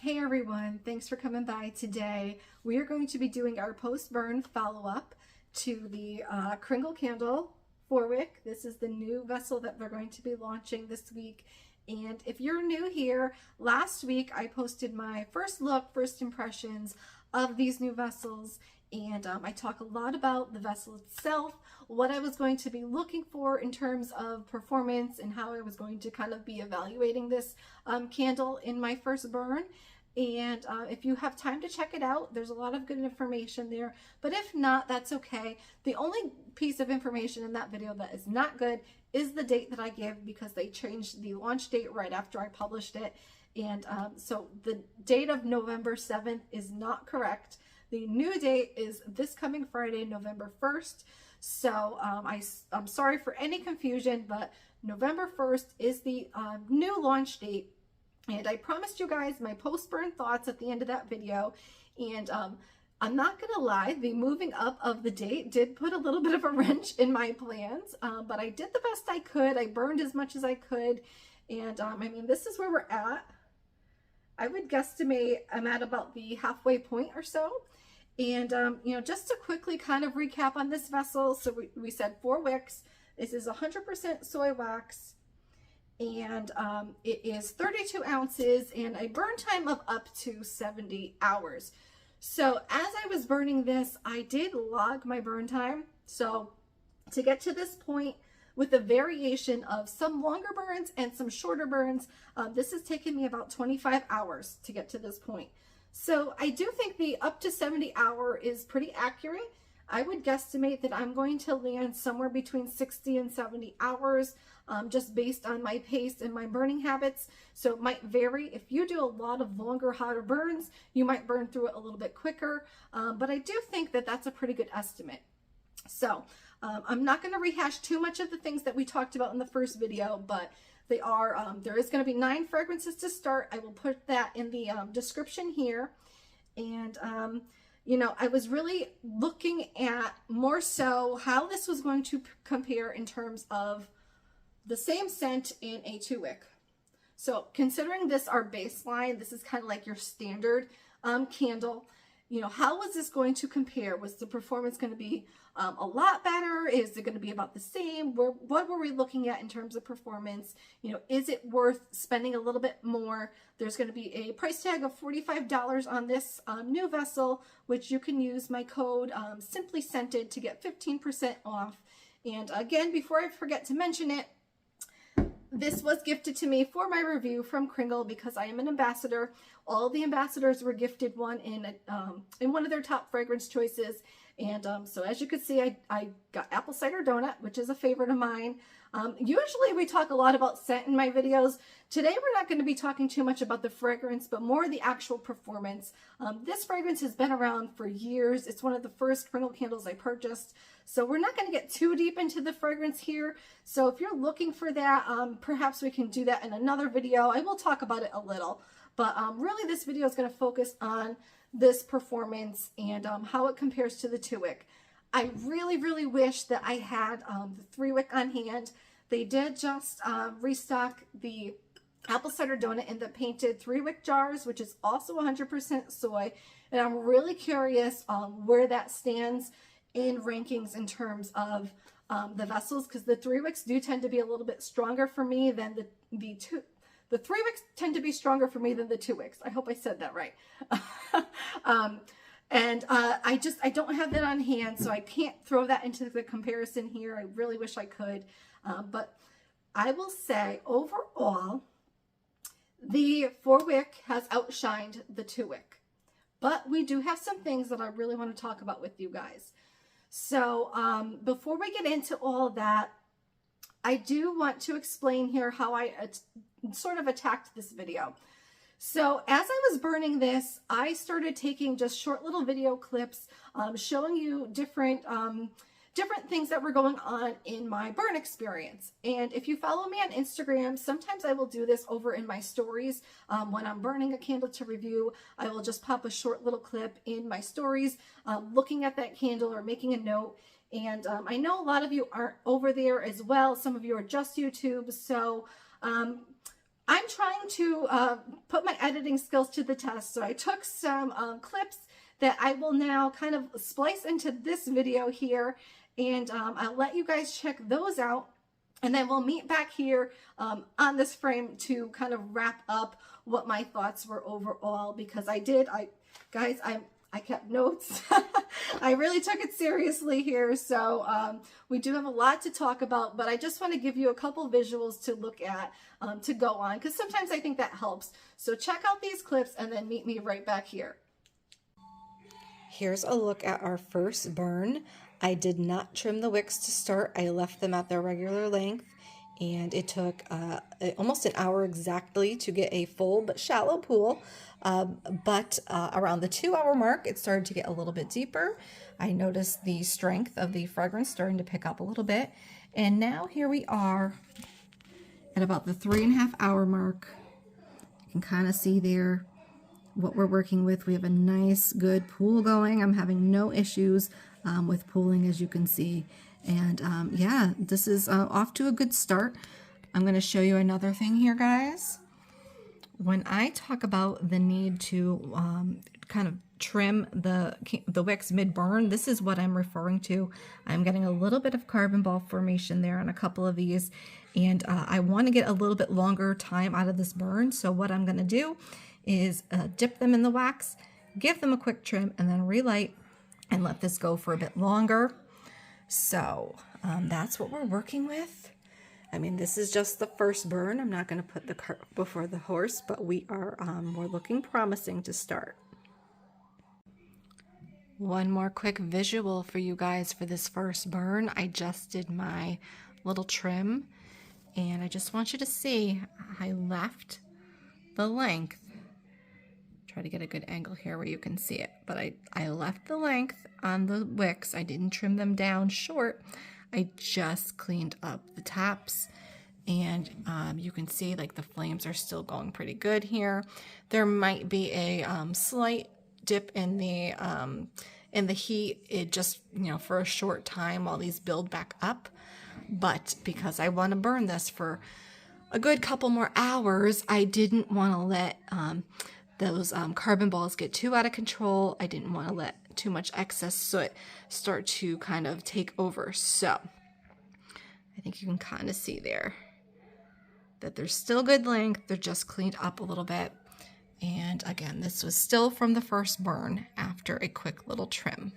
Hey everyone, thanks for coming by today. We are going to be doing our post-burn follow-up to the Kringle Candle for Wick. This is the new vessel that we're going to be launching this week. And if you're new here, last week I posted my first look, first impressions of these new vessels. And I talk a lot about the vessel itself, what I was going to be looking for in terms of performance and how I was going to kind of be evaluating this candle in my first burn. And if you have time to check it out, there's a lot of good information there. But if not, that's okay. The only piece of information in that video that is not good is the date that I give, because they changed the launch date right after I published it. And so the date of November 7th is not correct. The new date is this coming Friday, November 1st. So I'm sorry for any confusion, but November 1st is the new launch date. And I promised you guys my post-burn thoughts at the end of that video. And I'm not going to lie, the moving up of the date did put a little bit of a wrench in my plans, but I did the best I could. I burned as much as I could. And I mean, this is where we're at. I would guesstimate I'm at about the halfway point or so. And, you know, just to quickly kind of recap on this vessel. So we said 4 wicks. This is 100% soy wax. And it is 32 ounces and a burn time of up to 70 hours. So as I was burning this, I did log my burn time. So to get to this point, with a variation of some longer burns and some shorter burns, this has taken me about 25 hours to get to this point. So I do think the up to 70 hour is pretty accurate. I would guesstimate that I'm going to land somewhere between 60 and 70 hours, just based on my pace and my burning habits. So it might vary. If you do a lot of longer, hotter burns, you might burn through it a little bit quicker. But I do think that that's a pretty good estimate. So I'm not going to rehash too much of the things that we talked about in the first video, but they are, there is going to be 9 fragrances to start. I will put that in the description here. And, you know, I was really looking at more so how this was going to compare in terms of the same scent in a 2-wick. So considering this our baseline, this is kind of like your standard candle. You know, how was this going to compare? Was the performance going to be a lot better? Is it going to be about the same? What were we looking at in terms of performance? You know, is it worth spending a little bit more? There's going to be a price tag of $45 on this new vessel, which you can use my code Simply Scented to get 15% off. And again, before I forget to mention it, this was gifted to me for my review from Kringle because I am an ambassador. All the ambassadors were gifted one in one of their top fragrance choices. And so as you can see, I got Apple Cider Donut, which is a favorite of mine. Usually we talk a lot about scent in my videos. Today we're not going to be talking too much about the fragrance, but more the actual performance. This fragrance has been around for years. It's one of the first Kringle candles I purchased. So we're not going to get too deep into the fragrance here. So if you're looking for that, perhaps we can do that in another video. I will talk about it a little, but really this video is going to focus on this performance and how it compares to the 2-wick. I really wish that I had the 3-wick on hand. They did just restock the Apple Cider Donut in the painted 3-wick jars, which is also 100% soy. And I'm really curious where that stands in rankings in terms of the vessels, because the 3-wicks do tend to be a little bit stronger for me than the 3-wicks tend to be stronger for me than the 2-wicks. I hope I said that right. I don't have that on hand, so I can't throw that into the comparison here. I really wish I could. But I will say overall, the 4-wick has outshined the 2-wick. But we do have some things that I really want to talk about with you guys. So before we get into all that, I do want to explain here how I sort of attacked this video. So as I was burning this, I started taking just short little video clips showing you different things that were going on in my burn experience. And if you follow me on Instagram, sometimes I will do this over in my stories. When I'm burning a candle to review, I will just pop a short little clip in my stories looking at that candle or making a note. And I know a lot of you aren't over there as well. Some of you are just YouTube. So I'm trying to put my editing skills to the test. So I took some clips that I will now kind of splice into this video here, and I'll let you guys check those out. And then we'll meet back here on this frame to kind of wrap up what my thoughts were overall, because guys, I kept notes. I really took it seriously here. So we do have a lot to talk about, but I just want to give you a couple visuals to look at to go on, because sometimes I think that helps. So check out these clips and then meet me right back here. Here's a look at our first burn. I did not trim the wicks to start. I left them at their regular length, and it took almost an hour exactly to get a full but shallow pool. But around the 2-hour mark, it started to get a little bit deeper. I noticed the strength of the fragrance starting to pick up a little bit. And now here we are at about the 3.5-hour mark. You can kind of see there what we're working with. We have a nice, good pool going. I'm having no issues with pooling, as you can see. And yeah, this is off to a good start. I'm going to show you another thing here, guys. When I talk about the need to kind of trim the wicks mid-burn, this is what I'm referring to. I'm getting a little bit of carbon ball formation there on a couple of these, and I want to get a little bit longer time out of this burn. So what I'm going to do is dip them in the wax, give them a quick trim, and then relight and let this go for a bit longer. So that's what we're working with. I mean, this is just the first burn. I'm not going to put the cart before the horse, but we're looking promising to start. One more quick visual for you guys for this first burn. I just did my little trim, and I just want you to see I left the length. Try to get a good angle here where you can see it, but I left the length on the wicks. I didn't trim them down short. I just cleaned up the tops, and you can see like the flames are still going pretty good here. There might be a slight dip in the heat, it just, you know, for a short time while these build back up. But because I want to burn this for a good couple more hours, I didn't want to let those carbon balls get too out of control. I didn't want to let too much excess soot start to kind of take over. So I think you can kind of see there that there's still good length. They're just cleaned up a little bit. And again, this was still from the first burn after a quick little trim.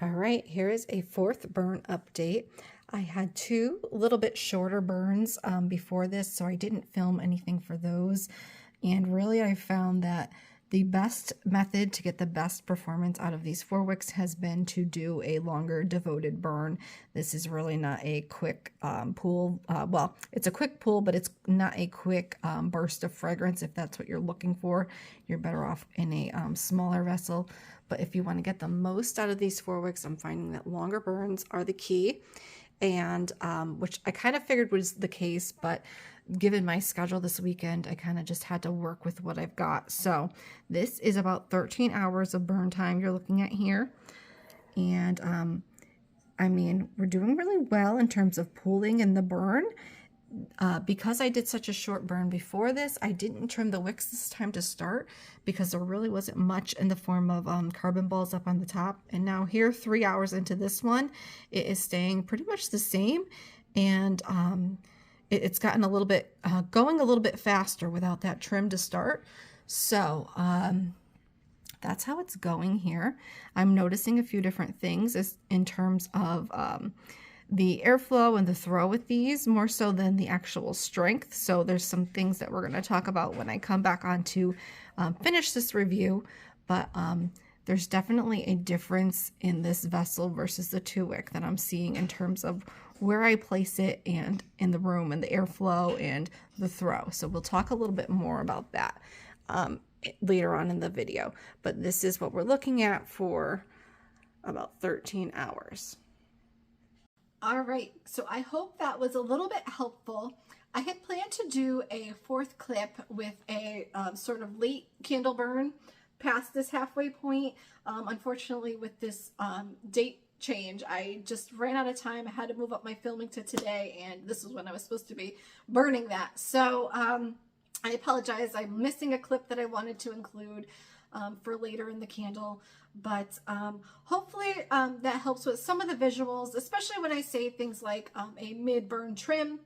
All right, here is a fourth burn update. I had 2 little bit shorter burns before this, so I didn't film anything for those. And really, I found that the best method to get the best performance out of these 4 wicks has been to do a longer devoted burn. This is really not a quick pool. Well, it's a quick pool, but it's not a quick burst of fragrance. If that's what you're looking for, you're better off in a smaller vessel. But if you want to get the most out of these 4 wicks, I'm finding that longer burns are the key. And which I kind of figured was the case, but given my schedule this weekend, I kind of just had to work with what I've got. So this is about 13 hours of burn time you're looking at here. And I mean, we're doing really well in terms of pooling in the burn. Because I did such a short burn before this, I didn't trim the wicks this time to start because there really wasn't much in the form of carbon balls up on the top. And now here, 3 hours into this one, it is staying pretty much the same. And it's gotten a little bit, going a little bit faster without that trim to start. So that's how it's going here. I'm noticing a few different things in terms of the airflow and the throw with these, more so than the actual strength. So there's some things that we're going to talk about when I come back on to finish this review. But there's definitely a difference in this vessel versus the 2-wick that I'm seeing in terms of where I place it and in the room and the airflow and the throw. So we'll talk a little bit more about that later on in the video. But this is what we're looking at for about 13 hours. All right, so I hope that was a little bit helpful. I had planned to do a 4th clip with a sort of late candle burn past this halfway point. Unfortunately, with this date change. I just ran out of time. I had to move up my filming to today, and this is when I was supposed to be burning that. So I apologize. I'm missing a clip that I wanted to include for later in the candle, but hopefully that helps with some of the visuals, especially when I say things like a mid-burn trim,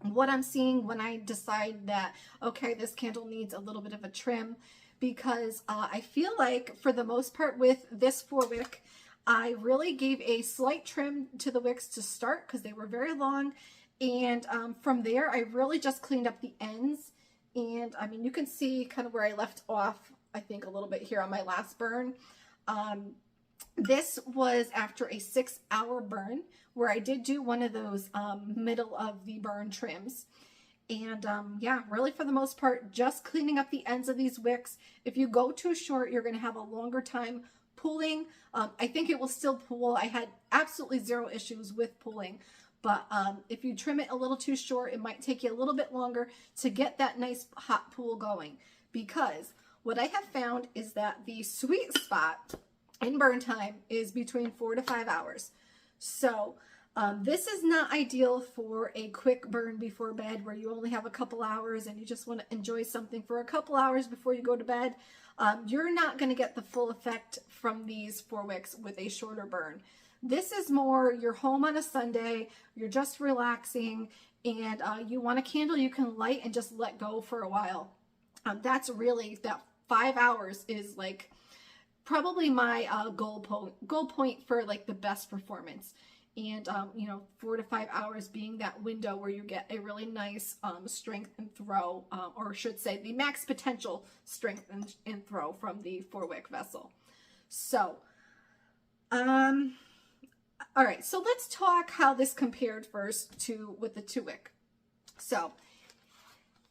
what I'm seeing when I decide that, okay, this candle needs a little bit of a trim, because I feel like for the most part with this 4-wick, I really gave a slight trim to the wicks to start because they were very long, and from there I really just cleaned up the ends. And I mean, you can see kind of where I left off, I think a little bit here on my last burn. This was after a 6-hour burn where I did do one of those middle of the burn trims. And yeah, really for the most part, just cleaning up the ends of these wicks. If you go too short, you're going to have a longer time pooling. I think it will still pool. I had absolutely zero issues with pooling. But if you trim it a little too short, it might take you a little bit longer to get that nice hot pool going. Because what I have found is that the sweet spot in burn time is between 4 to 5 hours. So this is not ideal for a quick burn before bed where you only have a couple hours and you just want to enjoy something for a couple hours before you go to bed. You're not going to get the full effect from these 4 wicks with a shorter burn. This is more, you're home on a Sunday, you're just relaxing, and you want a candle you can light and just let go for a while. That's really, that 5 hours is like probably my goal point for like the best performance. And, you know, 4 to 5 hours being that window where you get a really nice strength and throw, or I should say the max potential strength and throw from the 4-wick vessel. So, all right, so let's talk how this compared first to with the 2-wick. So,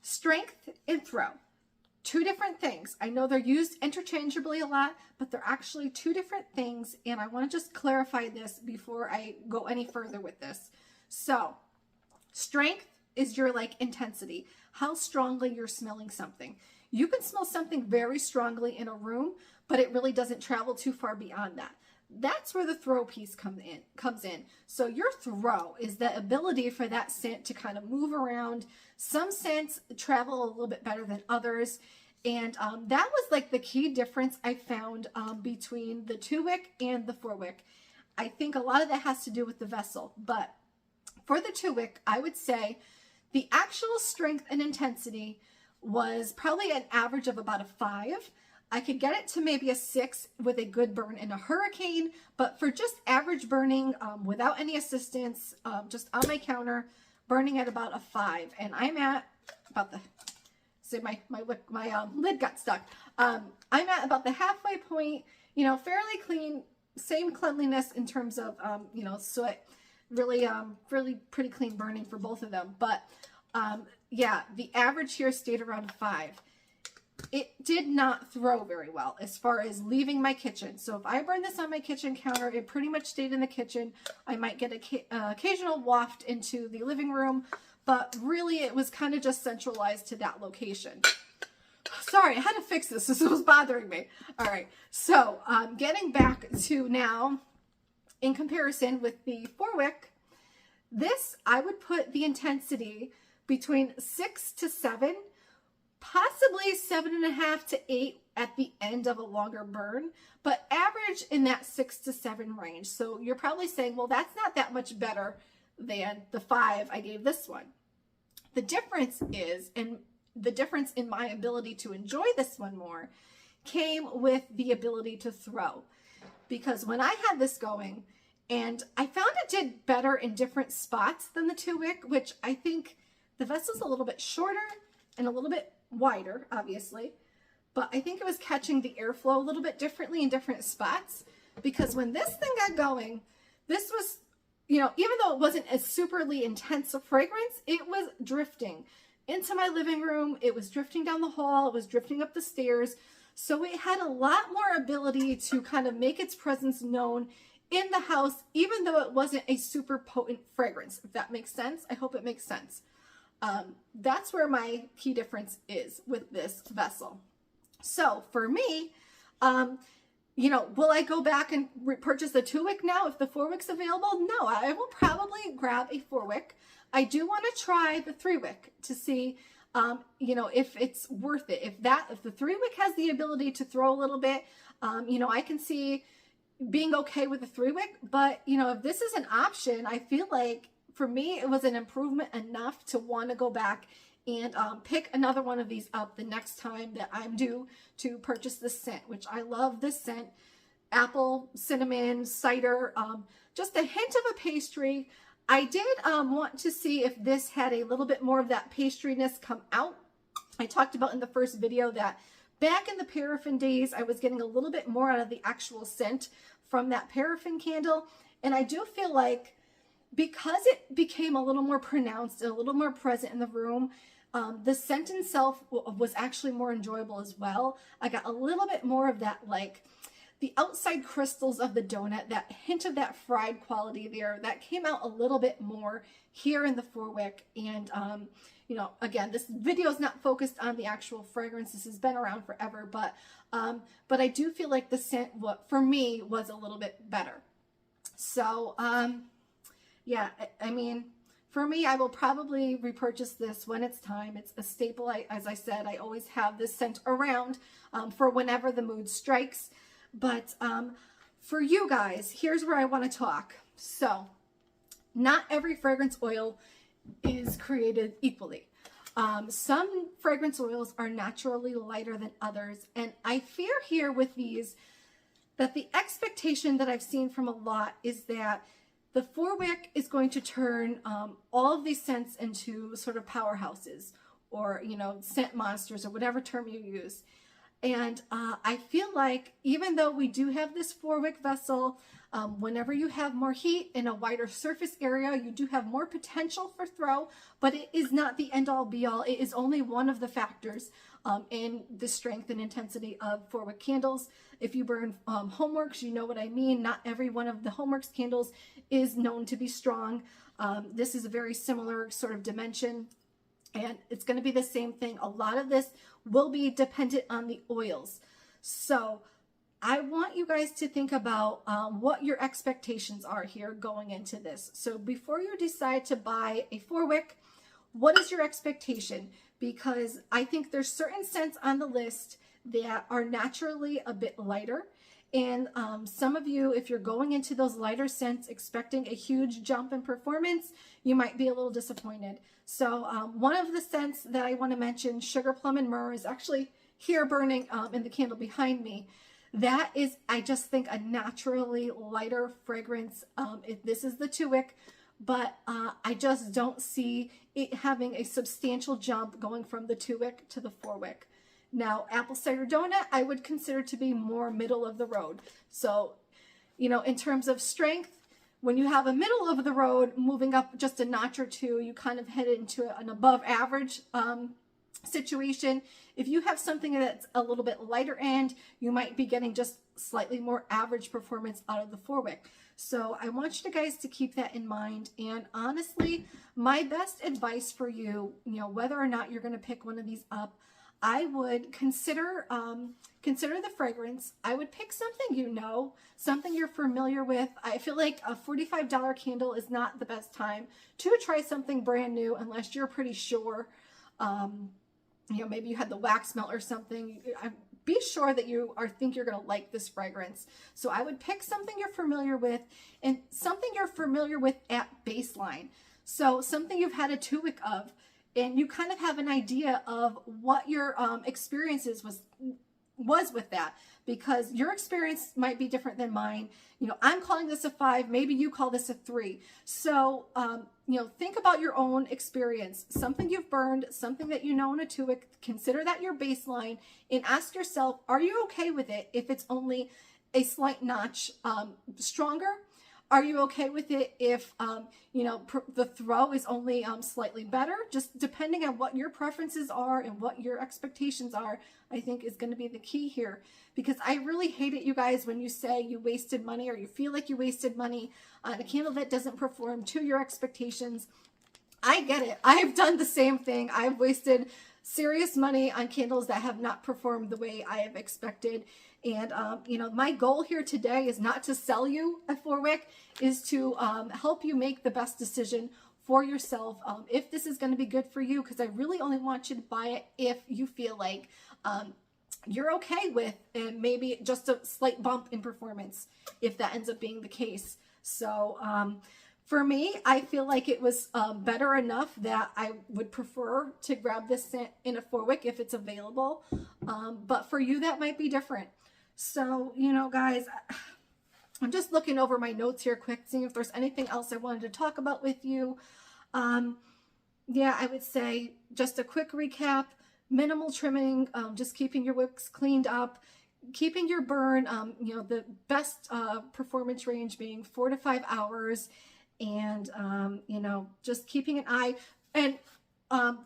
strength and throw. 2 different things. I know they're used interchangeably a lot, but they're actually 2 different things, and I want to just clarify this before I go any further with this. So, strength is your like intensity, how strongly you're smelling something. You can smell something very strongly in a room, but it really doesn't travel too far beyond that. That's where the throw piece comes in. So your throw is the ability for that scent to kind of move around. Some scents travel a little bit better than others. And that was like the key difference I found between the 2-wick and the 4-wick. I think a lot of that has to do with the vessel. But for the 2-wick, I would say the actual strength and intensity was probably an average of about a 5. I could get it to maybe a 6 with a good burn in a hurricane, but for just average burning without any assistance, just on my counter, burning at about a 5. And I'm at about the, see my lid got stuck. I'm at about the halfway point, you know, fairly clean, same cleanliness in terms of, you know, soot, really, really pretty clean burning for both of them. But yeah, the average here stayed around a 5. It did not throw very well as far as leaving my kitchen. So if I burn this on my kitchen counter, it pretty much stayed in the kitchen. I might get an occasional waft into the living room, but really it was kind of just centralized to that location. Sorry, I had to fix this. This was bothering me. All right, so getting back to now, in comparison with the 4-wick, this, I would put the intensity between 6 to 7, possibly 7.5 to 8 at the end of a longer burn, but average in that 6 to 7 range. So you're probably saying, well, that's not that much better than the 5 I gave this one. The difference is, and the difference in my ability to enjoy this one more came with the ability to throw. Because when I had this going, and I found it did better in different spots than the 2-wick, which I think the vessel's a little bit shorter and a little bit wider, obviously, but I think it was catching the airflow a little bit differently in different spots, because when this thing got going, this was, you know, even though it wasn't a superly intense fragrance, it was drifting into my living room, it was drifting down the hall, it was drifting up the stairs, so it had a lot more ability to kind of make its presence known in the house, even though it wasn't a super potent fragrance, if that makes sense. I hope it makes sense. That's where my key difference is with this vessel. So for me, you know, will I go back and purchase a 2-wick now if the 4-wick's available? No, I will probably grab a 4-wick. I do want to try the 3-wick to see, you know, if it's worth it. If the 3-wick has the ability to throw a little bit, you know, I can see being okay with the 3-wick. But, you know, if this is an option, I feel like for me, it was an improvement enough to want to go back and pick another one of these up the next time that I'm due to purchase this scent, which I love this scent. Apple, cinnamon, cider, just a hint of a pastry. I did want to see if this had a little bit more of that pastriness come out. I talked about in the first video that back in the paraffin days, I was getting a little bit more out of the actual scent from that paraffin candle. And I do feel like because it became a little more pronounced and a little more present in the room, the scent itself was actually more enjoyable as well. I got a little bit more of that, like the outside crystals of the donut, that hint of that fried quality there, that came out a little bit more here in the 4-wick. And, you know, again, this video is not focused on the actual fragrance. This has been around forever, but I do feel like the scent, for me, was a little bit better. So, yeah, I mean, for me, I will probably repurchase this when it's time. It's a staple. As I said, I always have this scent around for whenever the mood strikes. But for you guys, here's where I want to talk. So not every fragrance oil is created equally. Some fragrance oils are naturally lighter than others. And I fear here with these that the expectation that I've seen from a lot is that the 4-wick is going to turn all of these scents into sort of powerhouses, or, you know, scent monsters, or whatever term you use. And I feel like even though we do have this 4-wick vessel, whenever you have more heat in a wider surface area, you do have more potential for throw, but it is not the end all be all. It is only one of the factors in the strength and intensity of 4-wick candles. If you burn Homeworks, you know what I mean. Not every one of the Homeworks candles is known to be strong. This is a very similar sort of dimension, and it's going to be the same thing. A lot of this will be dependent on the oils. So I want you guys to think about what your expectations are here going into this. So before you decide to buy a 4-wick, what is your expectation? Because I think there's certain scents on the list that are naturally a bit lighter. And some of you, if you're going into those lighter scents expecting a huge jump in performance, you might be a little disappointed. So one of the scents that I want to mention, Sugar Plum and Myrrh, is actually here burning in the candle behind me. That is, I just think, a naturally lighter fragrance. This is the 2-wick, but I just don't see it having a substantial jump going from the 2-wick to the 4-wick. Now, Apple Cider Donut, I would consider to be more middle of the road. So, you know, in terms of strength, when you have a middle of the road moving up just a notch or two, you kind of head into an above average situation. If you have something that's a little bit lighter end, you might be getting just slightly more average performance out of the 4-wick. So I want you guys to keep that in mind. And honestly, my best advice for you, you know, whether or not you're going to pick one of these up, I would consider the fragrance. I would pick something, you know, something you're familiar with. I feel like a $45 candle is not the best time to try something brand new unless you're pretty sure. You know, maybe you had the wax melt or something. Be sure that you think you're going to like this fragrance. So I would pick something you're familiar with, and something you're familiar with at baseline. So something you've had a 2-wick of, and you kind of have an idea of what your experiences was with that, because your experience might be different than mine. You know, I'm calling this a 5, maybe you call this a 3. So, you know, think about your own experience, something you've burned, something that you know in a 2-wick, consider that your baseline, and ask yourself, are you okay with it if it's only a slight notch stronger? Are you okay with it if, you know, the throw is only slightly better? Just depending on what your preferences are and what your expectations are, I think is going to be the key here. Because I really hate it, you guys, when you say you wasted money, or you feel like you wasted money on a candle that doesn't perform to your expectations. I get it. I've done the same thing. I've wasted serious money on candles that have not performed the way I have expected. And, you know, my goal here today is not to sell you a 4-wick, is to help you make the best decision for yourself, if this is going to be good for you, because I really only want you to buy it if you feel like you're okay with maybe just a slight bump in performance, if that ends up being the case. So for me, I feel like it was better enough that I would prefer to grab this in a 4-wick if it's available. But for you, that might be different. So, you know, guys, I'm just looking over my notes here quick, seeing if there's anything else I wanted to talk about with you. Yeah, I would say just a quick recap: minimal trimming, just keeping your wicks cleaned up, keeping your burn, you know, the best performance range being 4 to 5 hours, and, you know, just keeping an eye. And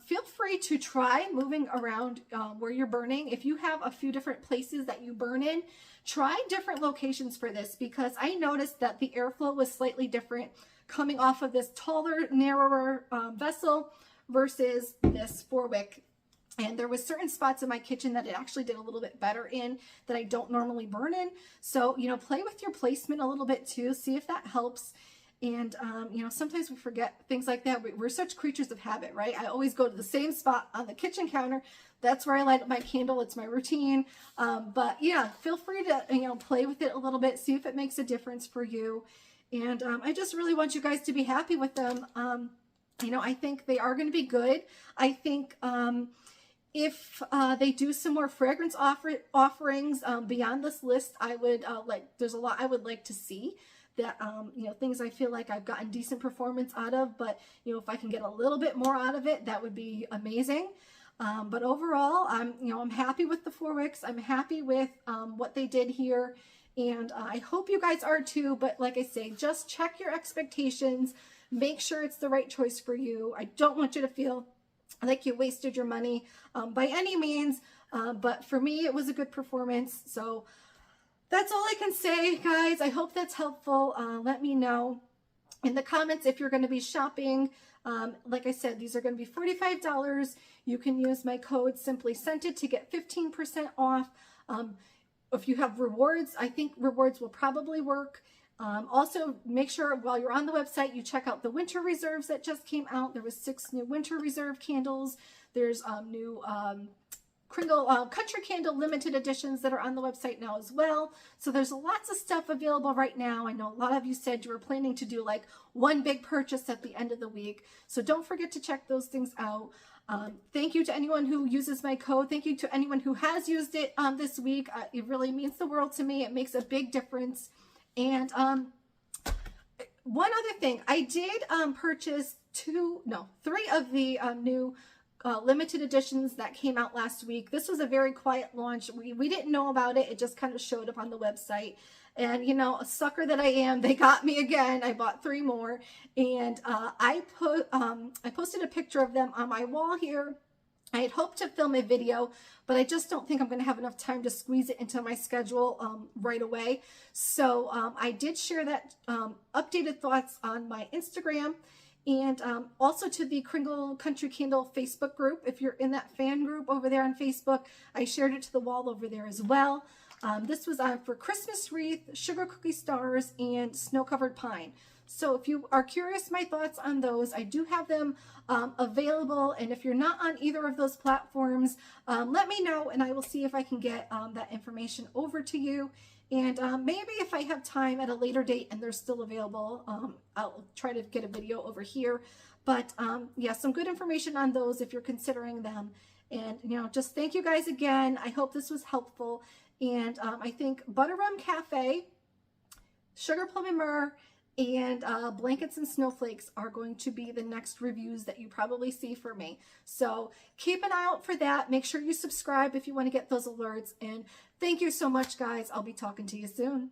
feel free to try moving around where you're burning. If you have a few different places that you burn in, try different locations for this, because I noticed that the airflow was slightly different coming off of this taller, narrower vessel versus this 4-wick. And there was certain spots in my kitchen that it actually did a little bit better in that I don't normally burn in. So, you know, play with your placement a little bit too. See if that helps. And, you know, sometimes we forget things like that. We're such creatures of habit, right? I always go to the same spot on the kitchen counter. That's where I light up my candle. It's my routine. But yeah, feel free to, you know, play with it a little bit. See if it makes a difference for you. And I just really want you guys to be happy with them. You know, I think they are going to be good. I think if they do some more fragrance offerings beyond this list, I would there's a lot I would like to see. That, you know, things I feel like I've gotten decent performance out of, but, you know, if I can get a little bit more out of it, that would be amazing. But overall, I'm happy with the 4-wicks. I'm happy with what they did here. And I hope you guys are too. But like I say, just check your expectations. Make sure it's the right choice for you. I don't want you to feel like you wasted your money by any means. But for me, it was a good performance. So that's all I can say, guys. I hope that's helpful. Let me know in the comments if you're going to be shopping. Like I said, these are going to be $45. You can use my code Simply Scented to get 15% off. If you have rewards, I think rewards will probably work. Also, make sure while you're on the website, you check out the winter reserves that just came out. There was 6 new winter reserve candles. There's new Kringle Country Candle limited editions that are on the website now as well. So there's lots of stuff available right now. I know a lot of you said you were planning to do like one big purchase at the end of the week. So don't forget to check those things out. Thank you to anyone who uses my code. Thank you to anyone who has used it this week. It really means the world to me. It makes a big difference. And one other thing, I did purchase 3 of the new limited editions that came out last week. This was a very quiet launch. We didn't know about it. It just kind of showed up on the website. And, you know, a sucker that I am, they got me again. I bought 3 more. And I posted a picture of them on my wall here. I had hoped to film a video, but I just don't think I'm going to have enough time to squeeze it into my schedule right away. So I did share that updated thoughts on my Instagram. And also to the Kringle Country Candle Facebook group. If you're in that fan group over there on Facebook, I shared it to the wall over there as well. This was for Christmas wreath, sugar cookie stars, and snow-covered pine. So if you are curious my thoughts on those, I do have them available. And if you're not on either of those platforms, let me know and I will see if I can get that information over to you. And maybe if I have time at a later date and they're still available, I'll try to get a video over here. But yeah, some good information on those if you're considering them. And, you know, just thank you guys again. I hope this was helpful. And I think Butter Rum Cafe, Sugar Plum and Myrrh, and Blankets and Snowflakes are going to be the next reviews that you probably see for me. So keep an eye out for that. Make sure you subscribe if you want to get those alerts. And thank you so much, guys. I'll be talking to you soon.